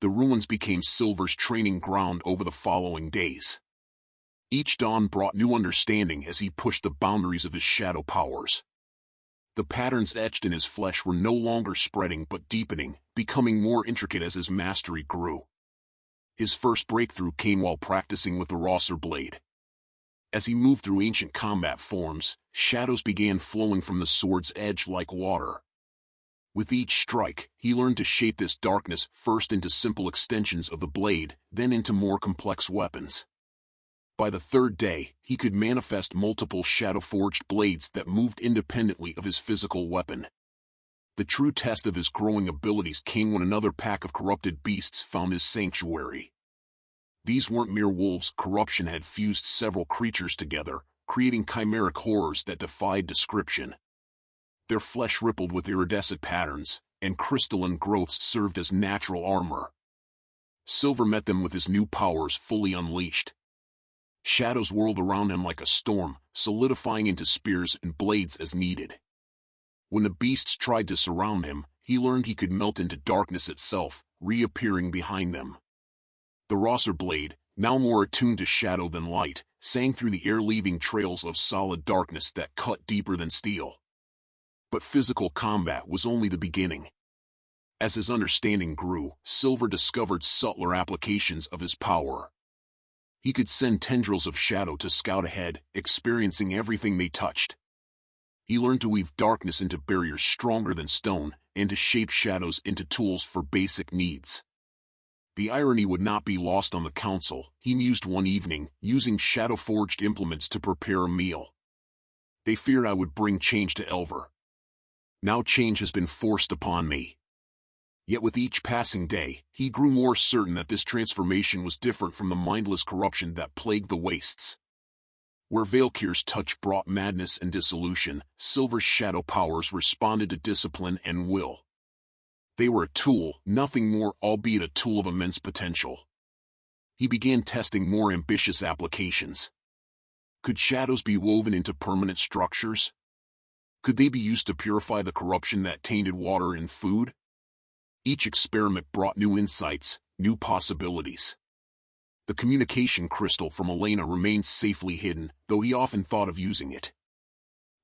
The ruins became Silver's training ground over the following days. Each dawn brought new understanding as he pushed the boundaries of his shadow powers. The patterns etched in his flesh were no longer spreading but deepening, becoming more intricate as his mastery grew. His first breakthrough came while practicing with the Rosser blade. As he moved through ancient combat forms, shadows began flowing from the sword's edge like water. With each strike, he learned to shape this darkness first into simple extensions of the blade, then into more complex weapons. By the third day, he could manifest multiple shadow-forged blades that moved independently of his physical weapon. The true test of his growing abilities came when another pack of corrupted beasts found his sanctuary. These weren't mere wolves. Corruption had fused several creatures together, creating chimeric horrors that defied description. Their flesh rippled with iridescent patterns, and crystalline growths served as natural armor. Silver met them with his new powers fully unleashed. Shadows whirled around him like a storm, solidifying into spears and blades as needed. When the beasts tried to surround him, he learned he could melt into darkness itself, reappearing behind them. The Rosser blade, now more attuned to shadow than light, sang through the air, leaving trails of solid darkness that cut deeper than steel. But physical combat was only the beginning. As his understanding grew, Silver discovered subtler applications of his power. He could send tendrils of shadow to scout ahead, experiencing everything they touched. He learned to weave darkness into barriers stronger than stone, and to shape shadows into tools for basic needs. The irony would not be lost on the council. He mused one evening, using shadow-forged implements to prepare a meal. They feared I would bring change to Elver. Now change has been forced upon me. Yet with each passing day, he grew more certain that this transformation was different from the mindless corruption that plagued the wastes. Where Valkyr's touch brought madness and dissolution, Silver's shadow powers responded to discipline and will. They were a tool, nothing more, albeit a tool of immense potential. He began testing more ambitious applications. Could shadows be woven into permanent structures? Could they be used to purify the corruption that tainted water and food? Each experiment brought new insights, new possibilities. The communication crystal from Elena remained safely hidden, though he often thought of using it.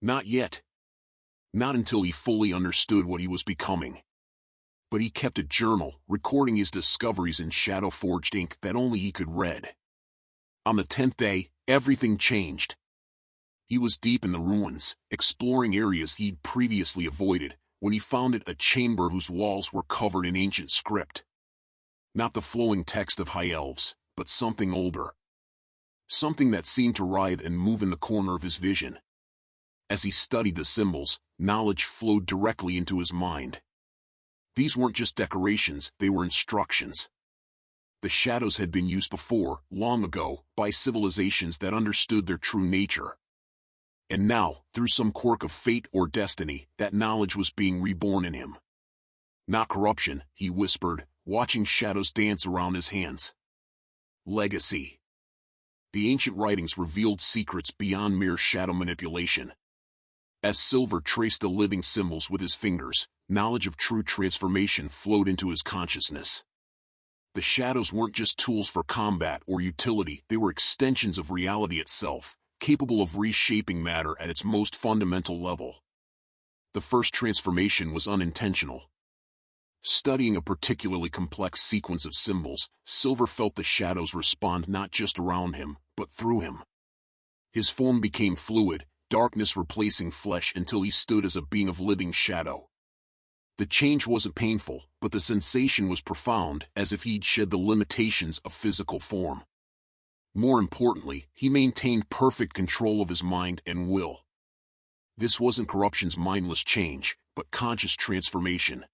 Not yet. Not until he fully understood what he was becoming. But he kept a journal, recording his discoveries in shadow-forged ink that only he could read. On the 10th day, everything changed. He was deep in the ruins, exploring areas he'd previously avoided, when he found a chamber whose walls were covered in ancient script. Not the flowing text of High Elves, but something older. Something that seemed to writhe and move in the corner of his vision. As he studied the symbols, knowledge flowed directly into his mind. These weren't just decorations, they were instructions. The shadows had been used before, long ago, by civilizations that understood their true nature. And now, through some quirk of fate or destiny, that knowledge was being reborn in him. Not corruption, he whispered, watching shadows dance around his hands. Legacy. The ancient writings revealed secrets beyond mere shadow manipulation. As Silver traced the living symbols with his fingers, knowledge of true transformation flowed into his consciousness. The shadows weren't just tools for combat or utility, they were extensions of reality itself, capable of reshaping matter at its most fundamental level. The first transformation was unintentional. Studying a particularly complex sequence of symbols, Silver felt the shadows respond not just around him, but through him. His form became fluid, darkness replacing flesh until he stood as a being of living shadow. The change wasn't painful, but the sensation was profound, as if he'd shed the limitations of physical form. More importantly, he maintained perfect control of his mind and will. This wasn't corruption's mindless change, but conscious transformation.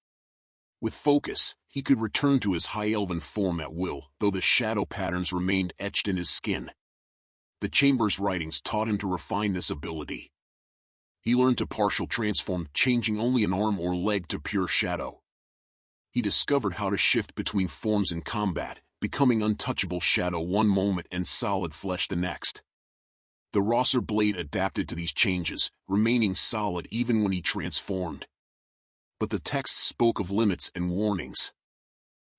With focus, he could return to his high elven form at will, though the shadow patterns remained etched in his skin. The Chamber's writings taught him to refine this ability. He learned to partial transform, changing only an arm or leg to pure shadow. He discovered how to shift between forms in combat, becoming untouchable shadow one moment and solid flesh the next. The Rosser blade adapted to these changes, remaining solid even when he transformed. But the text spoke of limits and warnings.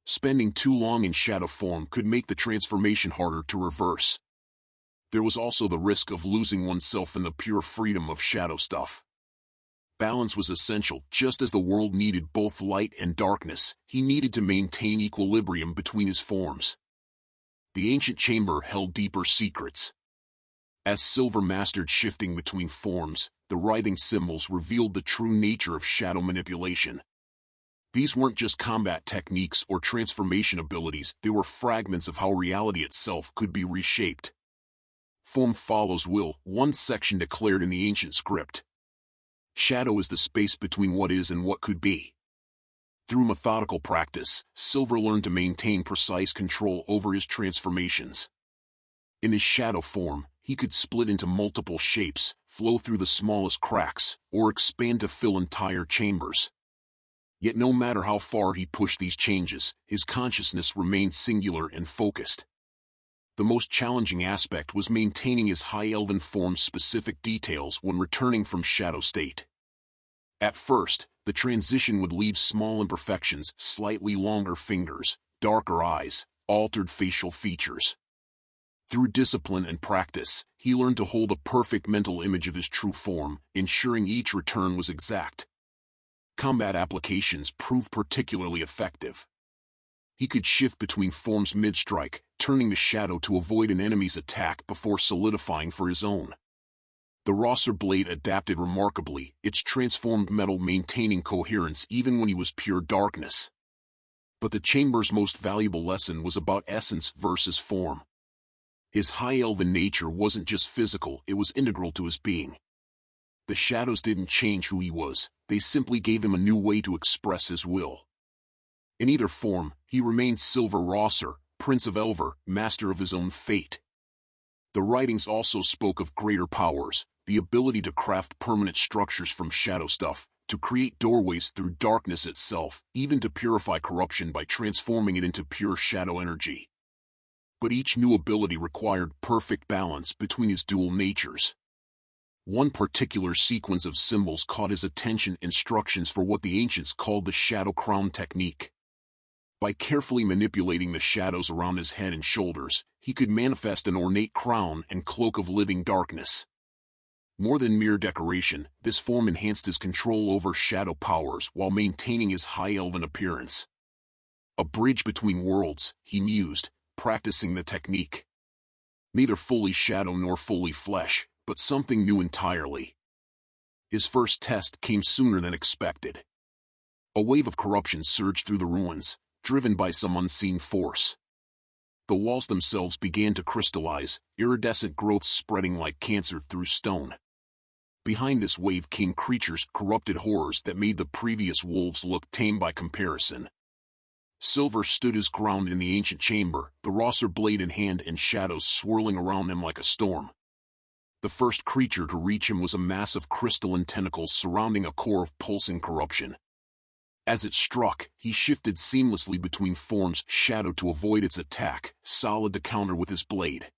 Spending too long in shadow form could make the transformation harder to reverse. There was also the risk of losing oneself in the pure freedom of shadow stuff. Balance was essential. Just as the world needed both light and darkness, he needed to maintain equilibrium between his forms. The ancient chamber held deeper secrets. As Silver mastered shifting between forms, the writhing symbols revealed the true nature of shadow manipulation. These weren't just combat techniques or transformation abilities, they were fragments of how reality itself could be reshaped. Form follows will, one section declared in the ancient script. Shadow is the space between what is and what could be. Through methodical practice, Silver learned to maintain precise control over his transformations. In his shadow form, he could split into multiple shapes, flow through the smallest cracks, or expand to fill entire chambers. Yet no matter how far he pushed these changes, his consciousness remained singular and focused. The most challenging aspect was maintaining his High Elven form's specific details when returning from shadow state. At first, the transition would leave small imperfections, slightly longer fingers, darker eyes, altered facial features. Through discipline and practice, he learned to hold a perfect mental image of his true form, ensuring each return was exact. Combat applications proved particularly effective. He could shift between forms mid-strike, turning the shadow to avoid an enemy's attack before solidifying for his own. The Rosser blade adapted remarkably, its transformed metal maintaining coherence even when he was pure darkness. But the chamber's most valuable lesson was about essence versus form. His high elven nature wasn't just physical, it was integral to his being. The shadows didn't change who he was, they simply gave him a new way to express his will. In either form, he remained Silver Rosser, Prince of Elver, master of his own fate. The writings also spoke of greater powers, the ability to craft permanent structures from shadow stuff, to create doorways through darkness itself, even to purify corruption by transforming it into pure shadow energy. But each new ability required perfect balance between his dual natures. One particular sequence of symbols caught his attention: instructions for what the ancients called the Shadow Crown technique. By carefully manipulating the shadows around his head and shoulders, he could manifest an ornate crown and cloak of living darkness. More than mere decoration, this form enhanced his control over shadow powers while maintaining his high elven appearance. A bridge between worlds, he mused, practicing the technique. Neither fully shadow nor fully flesh, but something new entirely. His first test came sooner than expected. A wave of corruption surged through the ruins, driven by some unseen force. The walls themselves began to crystallize, iridescent growths spreading like cancer through stone. Behind this wave came creatures, corrupted horrors that made the previous wolves look tame by comparison. Silver stood his ground in the ancient chamber, the Rosser blade in hand and shadows swirling around him like a storm. The first creature to reach him was a mass of crystalline tentacles surrounding a core of pulsing corruption. As it struck, he shifted seamlessly between forms, shadow to avoid its attack, solid to counter with his blade.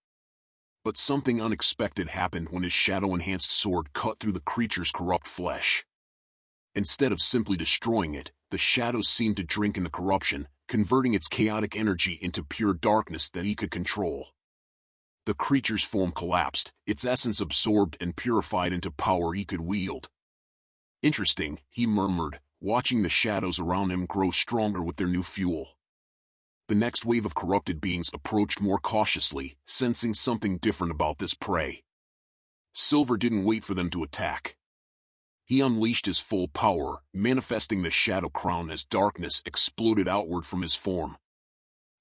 But something unexpected happened when his shadow-enhanced sword cut through the creature's corrupt flesh. Instead of simply destroying it, the shadows seemed to drink in the corruption, converting its chaotic energy into pure darkness that he could control. The creature's form collapsed, its essence absorbed and purified into power he could wield. "Interesting," he murmured, watching the shadows around him grow stronger with their new fuel. The next wave of corrupted beings approached more cautiously, sensing something different about this prey. Silver didn't wait for them to attack. He unleashed his full power, manifesting the Shadow Crown as darkness exploded outward from his form.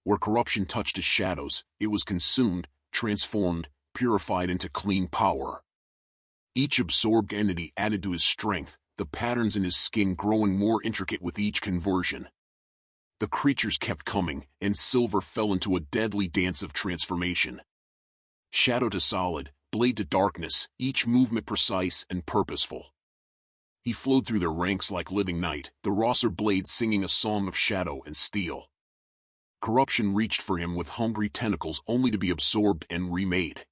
Where corruption touched his shadows, it was consumed, transformed, purified into clean power. Each absorbed entity added to his strength, the patterns in his skin growing more intricate with each conversion. The creatures kept coming, and Silver fell into a deadly dance of transformation. Shadow to solid, blade to darkness, each movement precise and purposeful. He flowed through their ranks like living night, the Rosser blade singing a song of shadow and steel. Corruption reached for him with hungry tentacles only to be absorbed and remade.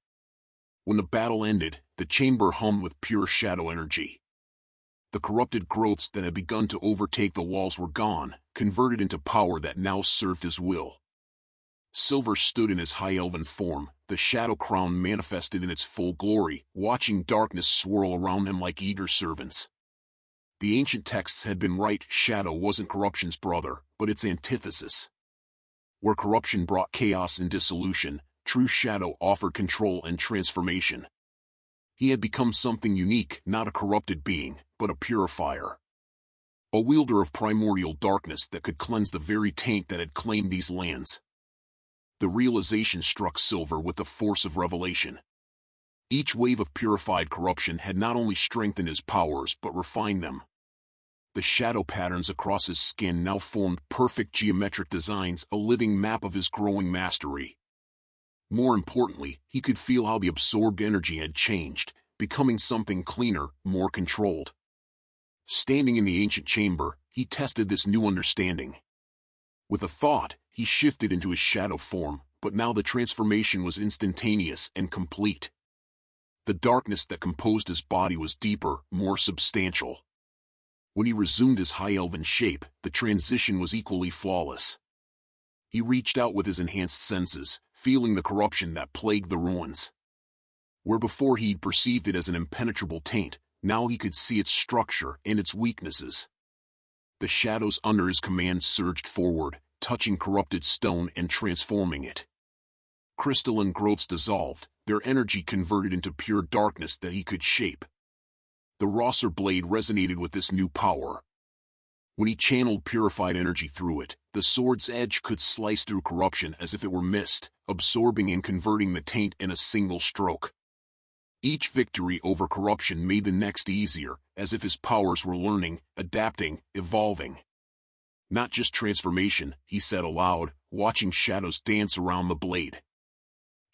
When the battle ended, the chamber hummed with pure shadow energy. The corrupted growths that had begun to overtake the walls were gone, converted into power that now served his will. Silver stood in his high elven form, the shadow crown manifested in its full glory, watching darkness swirl around him like eager servants. The ancient texts had been right, shadow wasn't corruption's brother, but its antithesis. Where corruption brought chaos and dissolution, true shadow offered control and transformation. He had become something unique, not a corrupted being, but a purifier. A wielder of primordial darkness that could cleanse the very taint that had claimed these lands. The realization struck Silver with the force of revelation. Each wave of purified corruption had not only strengthened his powers but refined them. The shadow patterns across his skin now formed perfect geometric designs, a living map of his growing mastery. More importantly, he could feel how the absorbed energy had changed, becoming something cleaner, more controlled. Standing in the ancient chamber, he tested this new understanding. With a thought, he shifted into his shadow form, but now the transformation was instantaneous and complete. The darkness that composed his body was deeper, more substantial. When he resumed his high elven shape, the transition was equally flawless. He reached out with his enhanced senses, feeling the corruption that plagued the ruins. Where before he'd perceived it as an impenetrable taint, now he could see its structure and its weaknesses. The shadows under his command surged forward, touching corrupted stone and transforming it. Crystalline growths dissolved, their energy converted into pure darkness that he could shape. The Rosser blade resonated with this new power. When he channeled purified energy through it, the sword's edge could slice through corruption as if it were mist, absorbing and converting the taint in a single stroke. Each victory over corruption made the next easier, as if his powers were learning, adapting, evolving. Not just transformation, he said aloud, watching shadows dance around the blade.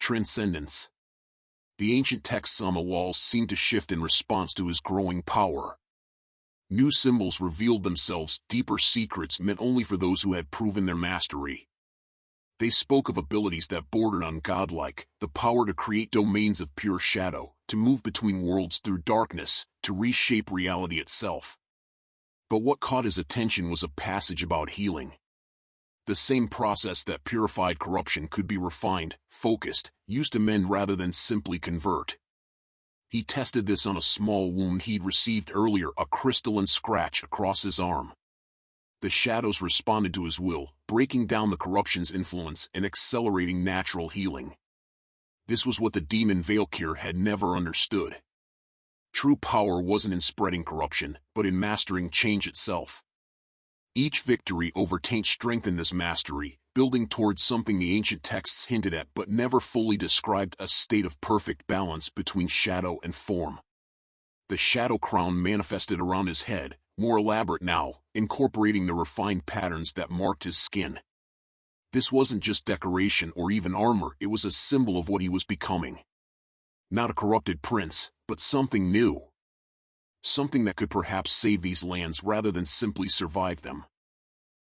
Transcendence. The ancient texts on the walls seemed to shift in response to his growing power. New symbols revealed themselves, deeper secrets meant only for those who had proven their mastery. They spoke of abilities that bordered on godlike, the power to create domains of pure shadow, to move between worlds through darkness, to reshape reality itself. But what caught his attention was a passage about healing. The same process that purified corruption could be refined, focused, used to mend rather than simply convert. He tested this on a small wound he'd received earlier, a crystalline scratch across his arm. The shadows responded to his will, breaking down the corruption's influence and accelerating natural healing. This was what the demon Valkyr had never understood. True power wasn't in spreading corruption, but in mastering change itself. Each victory over taint strengthened this mastery, building towards something the ancient texts hinted at but never fully described, a state of perfect balance between shadow and form. The shadow crown manifested around his head, more elaborate now, incorporating the refined patterns that marked his skin. This wasn't just decoration or even armor, it was a symbol of what he was becoming. Not a corrupted prince, but something new. Something that could perhaps save these lands rather than simply survive them.